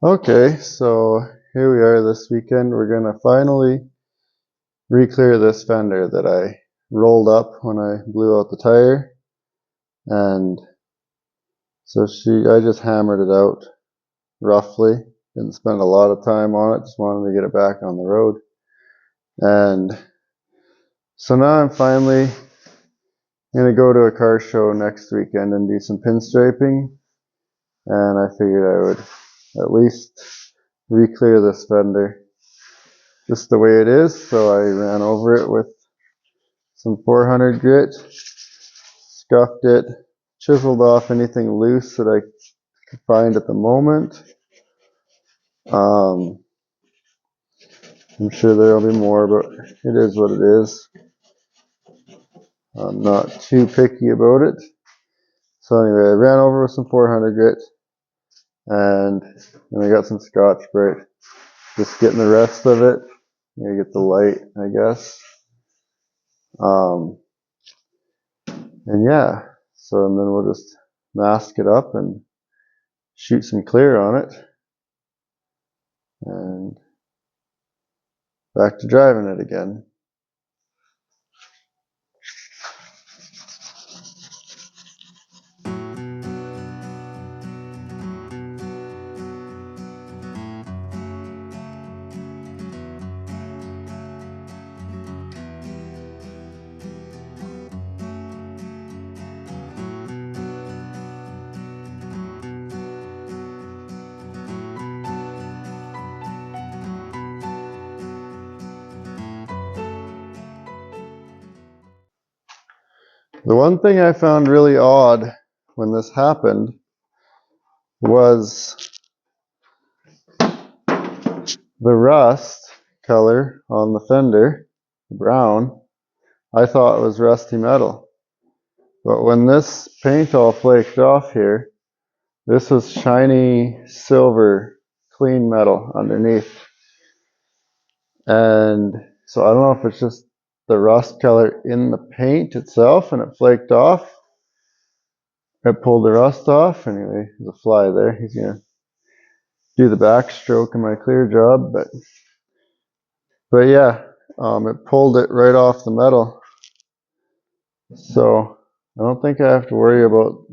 Okay, so here we are this weekend. We're gonna finally re-clear this fender that I rolled up when I blew out the tire. And so I just hammered it out roughly. Didn't spend a lot of time on it, just wanted to get it back on the road. And so now I'm finally gonna go to a car show next weekend and do some pinstriping. And I figured I would at least re-clear this fender just the way it is. So I ran over it with some 400 grit, scuffed it, chiseled off anything loose that I could find at the moment. I'm sure there'll be more, but it is what it is. I'm not too picky about it. So anyway, I ran over with some 400 grit, and then I got some Scotch-Brite. Just getting the rest of it. You get the light, I guess. And yeah, so and then we'll just mask it up and shoot some clear on it. And back to driving it again. The one thing I found really odd when this happened was the rust color on the fender, brown. I thought it was rusty metal. But when this paint all flaked off here, this was shiny silver, clean metal underneath. And so I don't know if it's just the rust color in the paint itself and it flaked off. It pulled the rust off. Anyway, there's a fly there. He's gonna do the backstroke in my clear job, but yeah, it pulled it right off the metal. So I don't think I have to worry about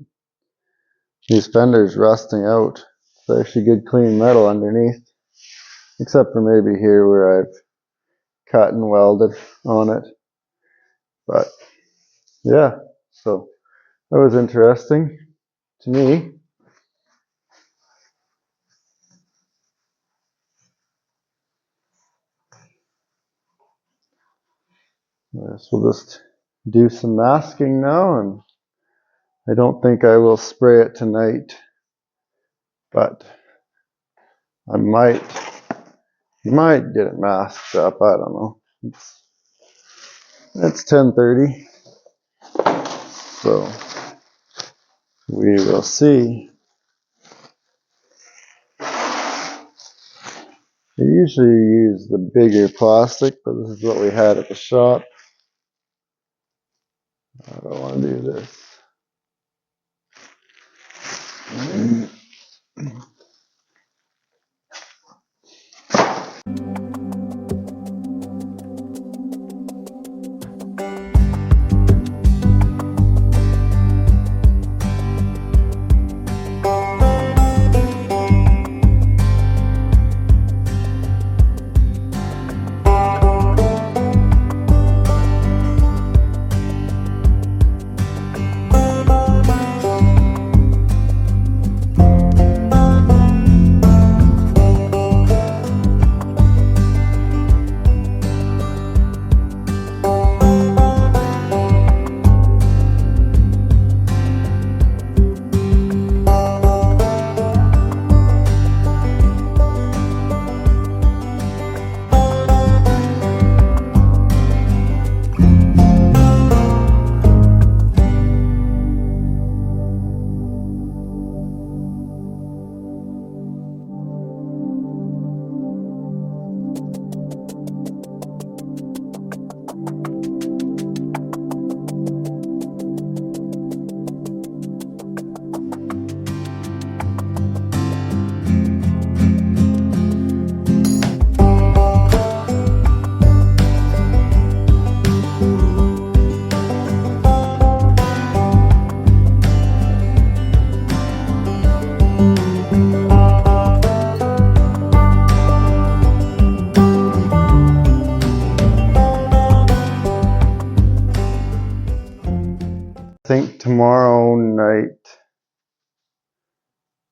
these fenders rusting out. It's actually good clean metal underneath, except for maybe here where I've cut and welded on it. But yeah, so that was interesting to me. Yes, we'll just do some masking now, and I don't think I will spray it tonight, but I might get it masked up. I don't know. It's 10:30, so we will see. I usually use the bigger plastic, but this is what we had at the shop. I don't want to do this.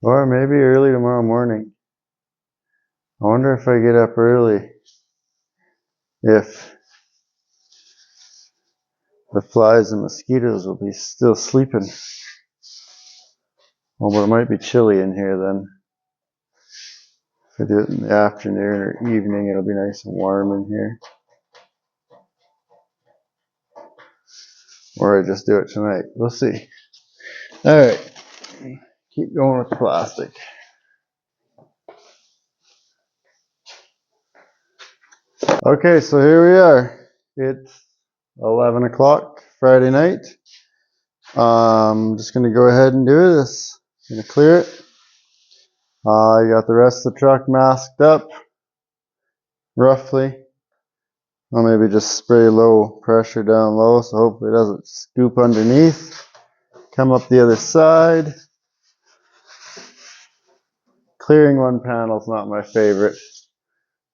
Or maybe early tomorrow morning. I wonder if I get up early, if the flies and mosquitoes will be still sleeping. Well, but it might be chilly in here then. If I do it in the afternoon or evening, it'll be nice and warm in here. Or I just do it tonight. We'll see. Alright, keep going with the plastic. Okay, so here we are. It's 11 o'clock Friday night. I'm just going to go ahead and do this. I'm going to clear it. I got the rest of the truck masked up, roughly. I'll maybe just spray low pressure down low, so hopefully it doesn't scoop underneath. Come up the other side. Clearing one panel is not my favorite.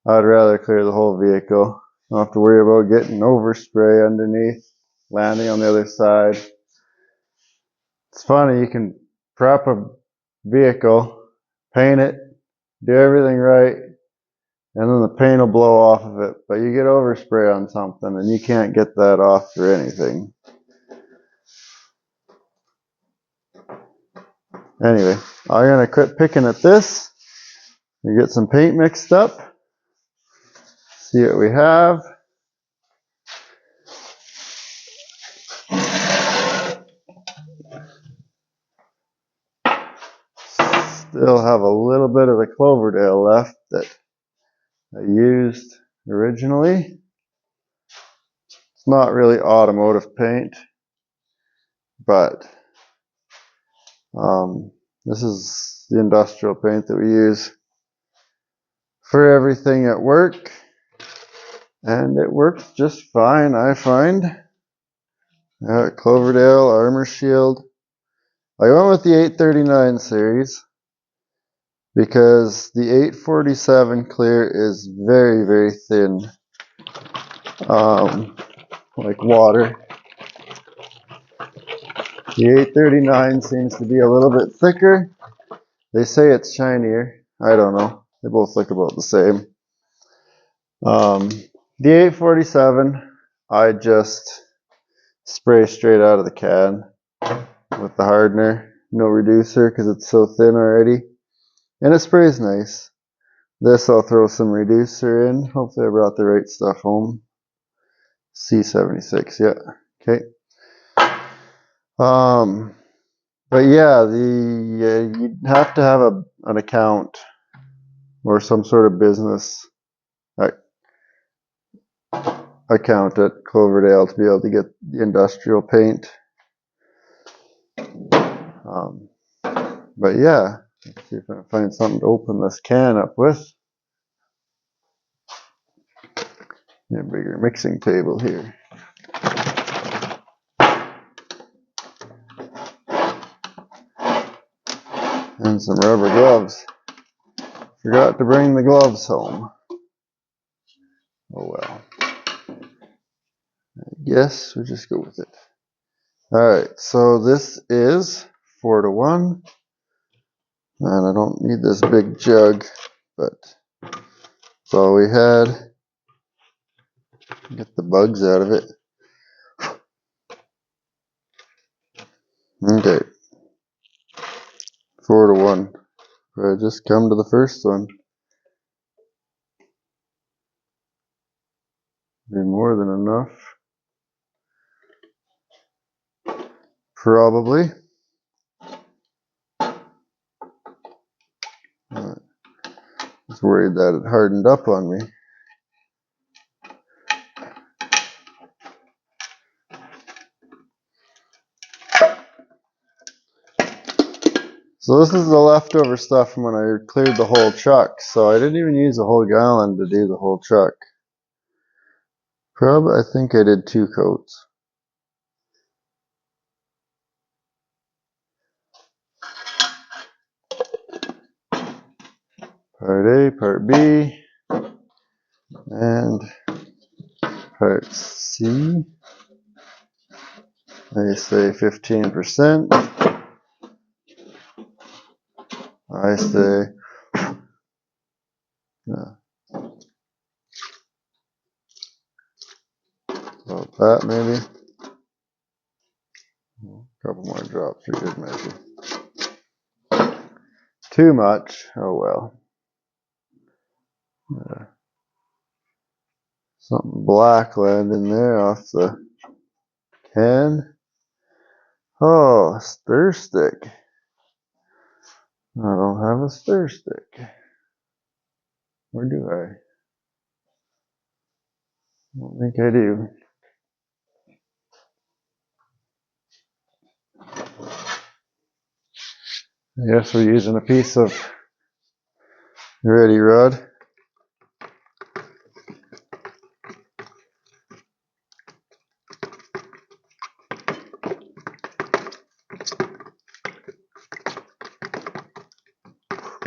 I'd rather clear the whole vehicle. Don't have to worry about getting overspray underneath, landing on the other side. It's funny, you can prep a vehicle, paint it, do everything right, and then the paint will blow off of it. But you get overspray on something and you can't get that off for anything. Anyway, I'm going to quit picking at this and get some paint mixed up. See what we have. Still have a little bit of the Cloverdale left that I used originally. It's not really automotive paint, but this is the industrial paint that we use for everything at work, and it works just fine, I find. Cloverdale Armorshield. I went with the 839 series because the 847 clear is very, very thin, like water. The 839 seems to be a little bit thicker. They say it's shinier. I don't know. They both look about the same. The 847, I just spray straight out of the can with the hardener. No reducer because it's so thin already. And it sprays nice. This I'll throw some reducer in. Hopefully I brought the right stuff home. C76, yeah. Okay. But yeah, you'd have to have an account or some sort of business account at Cloverdale to be able to get the industrial paint. But yeah, let's see if I can find something to open this can up with. A bigger mixing table here. And some rubber gloves. Forgot to bring the gloves home. Oh well. I guess we'll just go with it. Alright, so this is 4-1. And I don't need this big jug, but that's all we had. Get the bugs out of it. Okay. 4-1. I just come to the first one. Be more than enough. Probably. I was worried that it hardened up on me. So this is the leftover stuff from when I cleared the whole truck. So I didn't even use a whole gallon to do the whole truck. Probably, I think I did 2 coats. Part A, Part B, and Part C. They say 15%. I say, yeah, about that maybe. A couple more drops for good measure. Too much, oh well. Something black landing there off the can. Oh, stir stick. I don't have a stir stick. Or do I? I don't think I do. I guess we're using a piece of ready rod.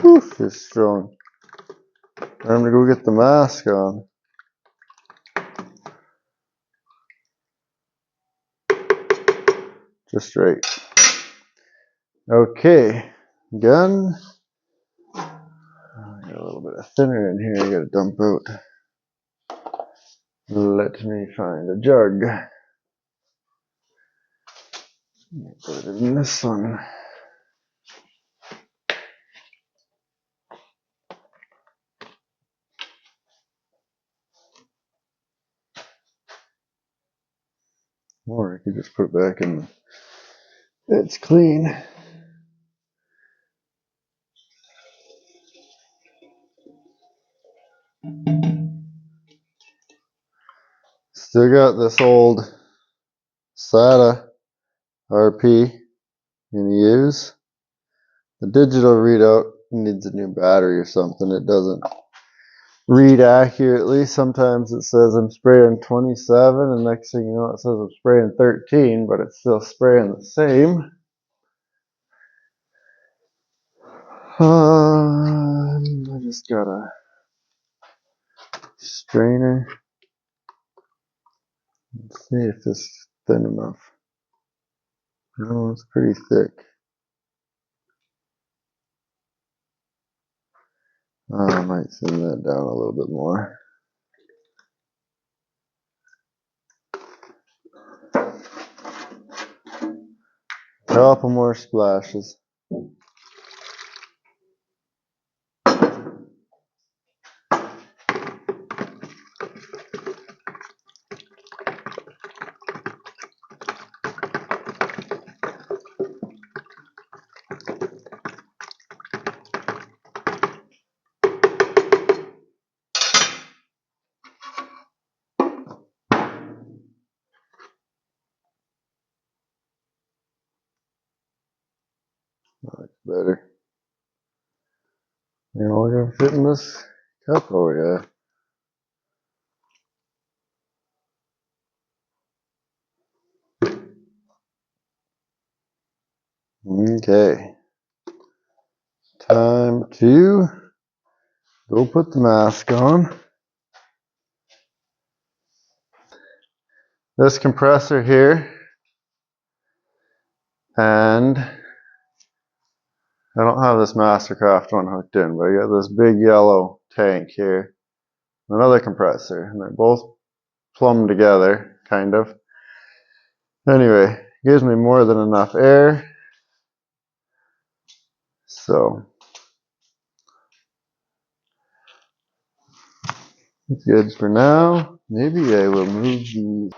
Oof, it's strong. Time to go get the mask on. Just right. Okay, gun. I got a little bit of thinner in here I gotta dump out. Let me find a jug. Put it in this one. Or I could just put it back in. It's clean. Still got this old SATA RP I'm gonna use. The digital readout needs a new battery or something. It doesn't read accurately. Sometimes it says I'm spraying 27 and next thing you know it says I'm spraying 13, but it's still spraying the same. I just got a strainer. Let's see if this is thin enough. No, it's pretty thick. I might thin that down a little bit more. Couple more splashes. That's better. You know, we're gonna fit in this cup. Oh yeah. Okay. Time to go put the mask on. This compressor here, and I don't have this Mastercraft one hooked in, but I got this big yellow tank here, another compressor, and they're both plumbed together, kind of. Anyway, gives me more than enough air, so it's good for now. Maybe I will move these.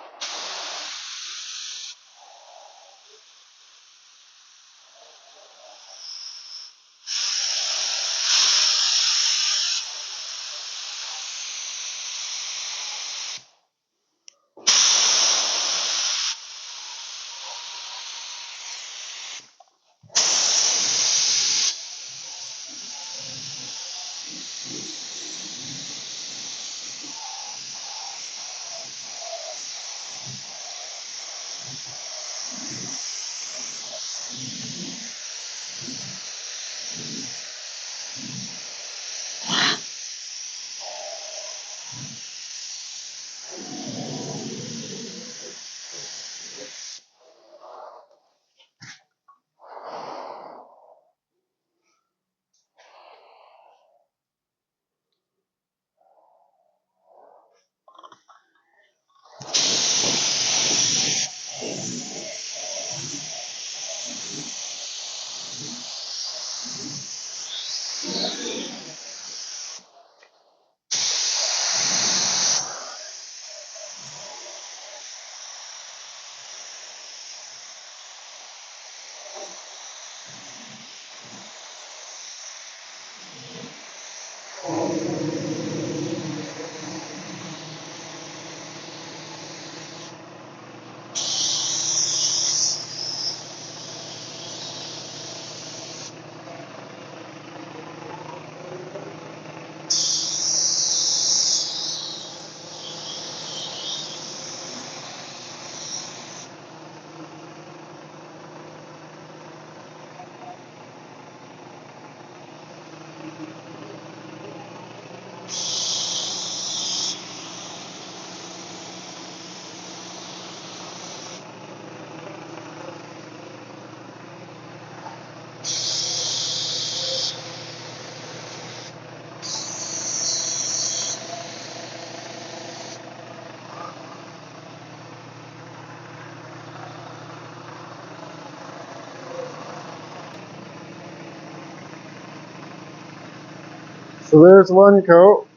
So there's one coat.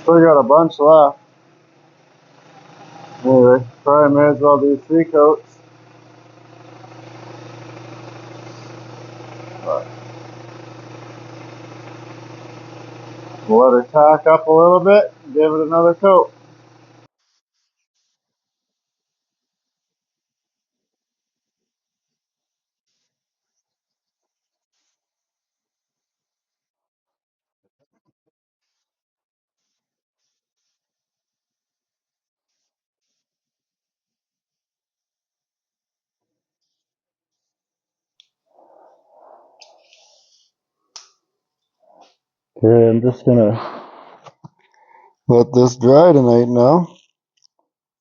Still got a bunch left. Anyway, probably may as well do 3 coats. But we'll let her tack up a little bit and give it another coat. Okay, I'm just gonna let this dry tonight now.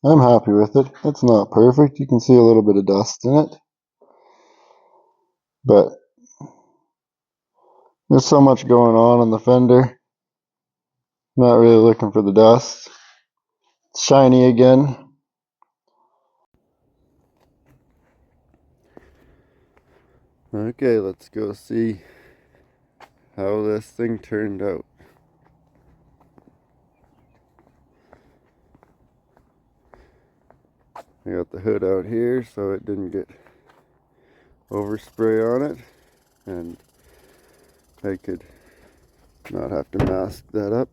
I'm happy with it. It's not perfect. You can see a little bit of dust in it. But there's so much going on the Fender. Not really looking for the dust. It's shiny again. Okay, let's go see how this thing turned out. I got the hood out here so it didn't get overspray on it, and I could not have to mask that up.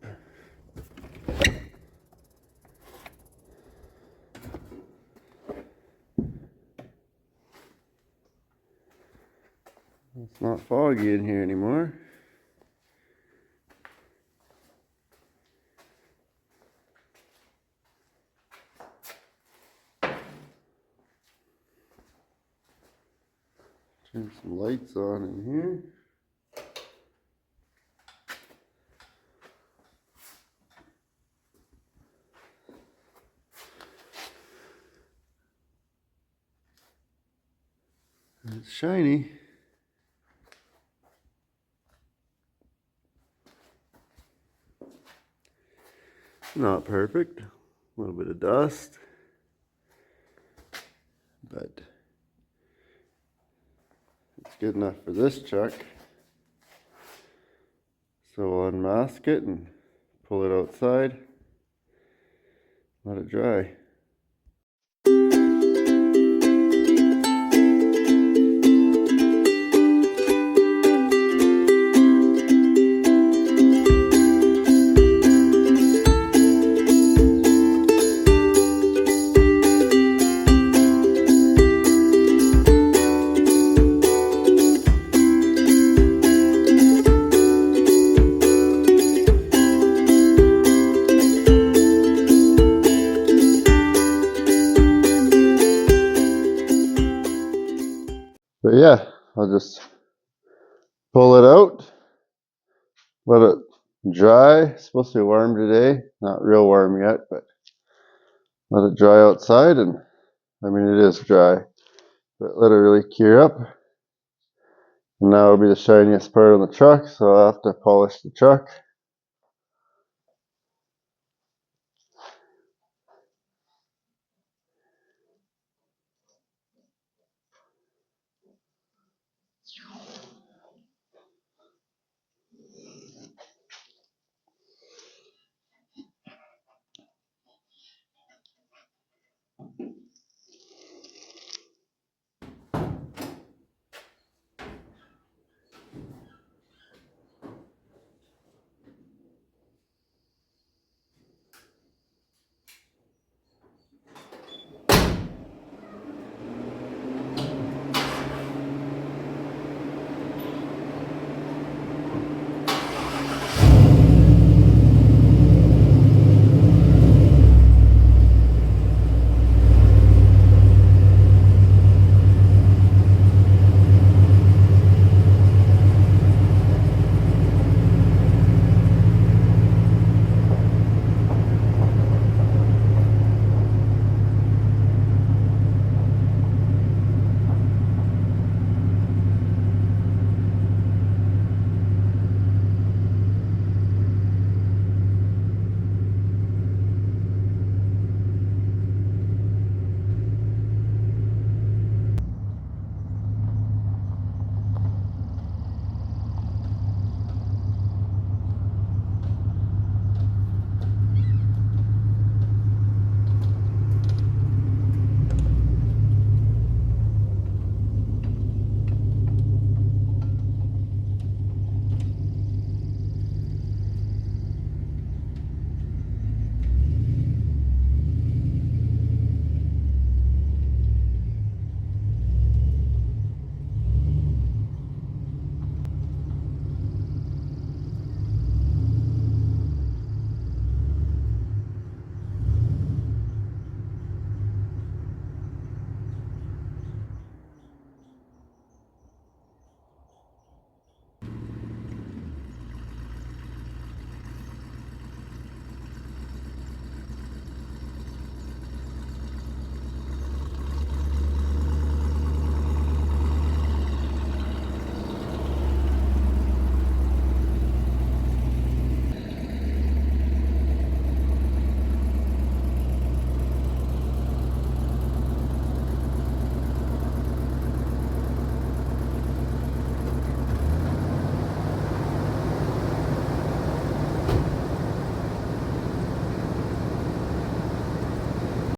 It's not foggy in here anymore. Turn some lights on in here. It's shiny. Not perfect. A little bit of dust. But it's good enough for this chuck. So we'll unmask it and pull it outside. Let it dry. But yeah, I'll just pull it out, let it dry. It's supposed to be warm today. Not real warm yet, but let it dry outside, and I mean it is dry, but let it really cure up. And now it'll be the shiniest part on the truck, so I'll have to polish the truck.